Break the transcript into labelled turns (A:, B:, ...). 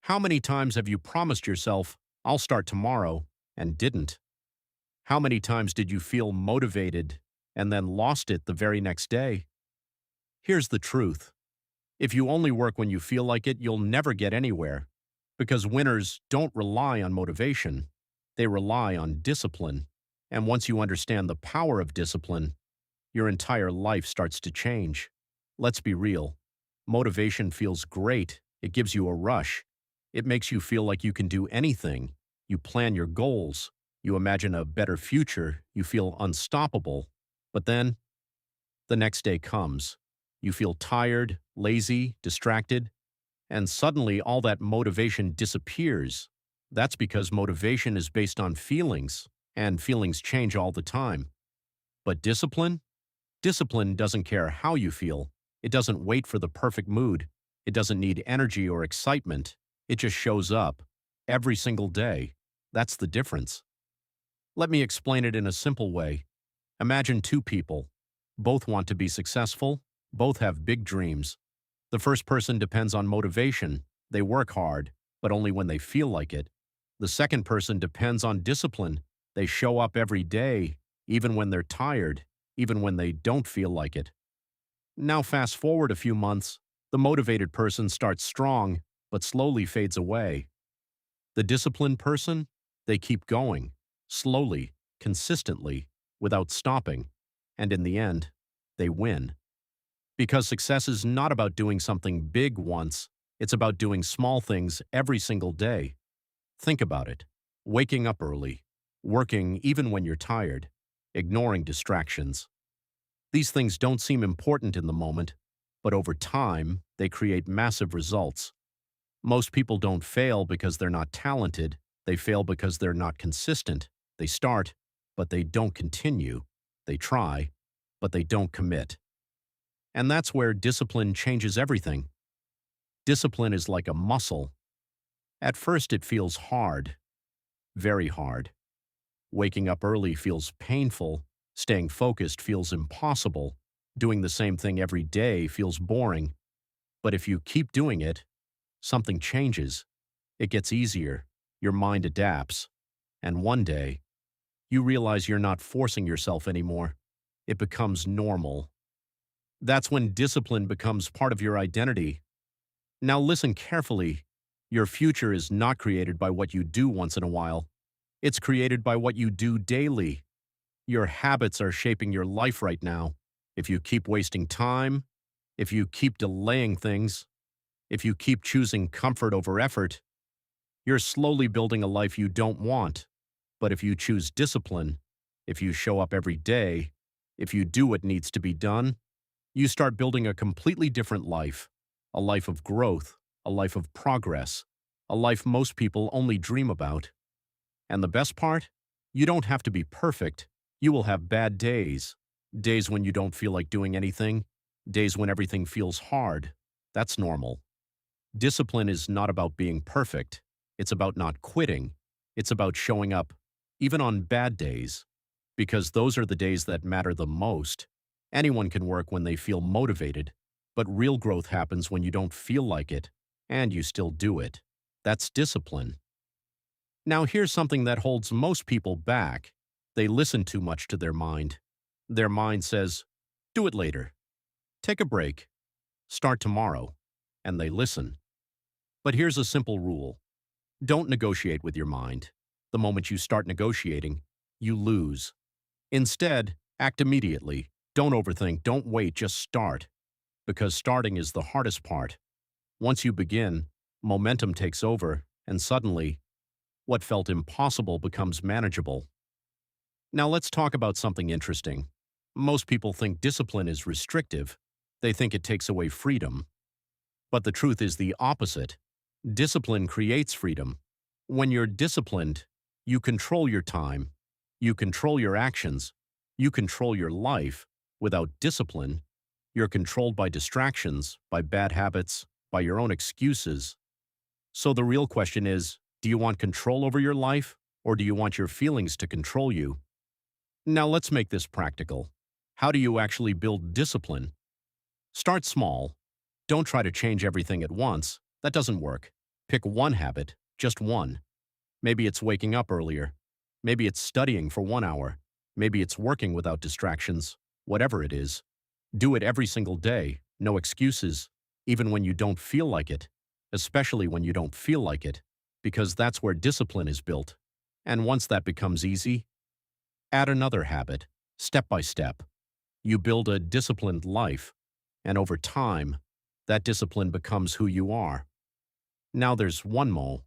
A: How many times have you promised yourself, I'll start tomorrow, and didn't? How many times did you feel motivated and then lost it the very next day? Here's the truth. If you only work when you feel like it, you'll never get anywhere. Because winners don't rely on motivation, they rely on discipline. And once you understand the power of discipline, your entire life starts to change. Let's be real. Motivation feels great. It gives you a rush. It makes you feel like you can do anything. You plan your goals. You imagine a better future. You feel unstoppable. But then, the next day comes. You feel tired, lazy, distracted, and suddenly all that motivation disappears. That's because motivation is based on feelings, and feelings change all the time. But discipline? Discipline doesn't care how you feel. It doesn't wait for the perfect mood. It doesn't need energy or excitement. It just shows up every single day. That's the difference. Let me explain it in a simple way. Imagine two people. Both want to be successful. Both have big dreams. The first person depends on motivation. They work hard, but only when they feel like it. The second person depends on discipline. They show up every day, even when they're tired, even when they don't feel like it. Now fast forward a few months, the motivated person starts strong, but slowly fades away. The disciplined person, they keep going, slowly, consistently, without stopping, and in the end, they win. Because success is not about doing something big once, it's about doing small things every single day. Think about it. Waking up early, working even when you're tired, ignoring distractions. These things don't seem important in the moment, but over time, they create massive results. Most people don't fail because they're not talented. They fail because they're not consistent. They start, but they don't continue. They try, but they don't commit. And that's where discipline changes everything. Discipline is like a muscle. At first, it feels hard, very hard. Waking up early feels painful. Staying focused feels impossible. Doing the same thing every day feels boring. But if you keep doing it, something changes. It gets easier. Your mind adapts. And one day, you realize you're not forcing yourself anymore. It becomes normal. That's when discipline becomes part of your identity. Now listen carefully. Your future is not created by what you do once in a while. It's created by what you do daily. Your habits are shaping your life right now. If you keep wasting time, if you keep delaying things, if you keep choosing comfort over effort, you're slowly building a life you don't want. But if you choose discipline, if you show up every day, if you do what needs to be done, you start building a completely different life, a life of growth, a life of progress, a life most people only dream about. And the best part? You don't have to be perfect. You will have bad days. Days when you don't feel like doing anything. Days when everything feels hard. That's normal. Discipline is not about being perfect. It's about not quitting. It's about showing up, even on bad days. Because those are the days that matter the most. Anyone can work when they feel motivated, but real growth happens when you don't feel like it, and you still do it. That's discipline. Now here's something that holds most people back. They listen too much to their mind. Their mind says, do it later. Take a break. Start tomorrow. And they listen. But here's a simple rule. Don't negotiate with your mind. The moment you start negotiating, you lose. Instead, act immediately. Don't overthink. Don't wait. Just start. Because starting is the hardest part. Once you begin, momentum takes over, and suddenly, what felt impossible becomes manageable. Now let's talk about something interesting. Most people think discipline is restrictive. They think it takes away freedom. But the truth is the opposite. Discipline creates freedom. When you're disciplined, you control your time. You control your actions. You control your life. Without discipline, you're controlled by distractions, by bad habits, by your own excuses. So the real question is, do you want control over your life, or do you want your feelings to control you? Now let's make this practical. How do you actually build discipline? Start small. Don't try to change everything at once. That doesn't work. Pick one habit, just one. Maybe it's waking up earlier. Maybe it's studying for 1 hour. Maybe it's working without distractions. Whatever it is, do it every single day. No excuses, even when you don't feel like it, especially when you don't feel like it, because that's where discipline is built. And once that becomes easy, add another habit, step by step. You build a disciplined life, and over time, that discipline becomes who you are. Now there's one more.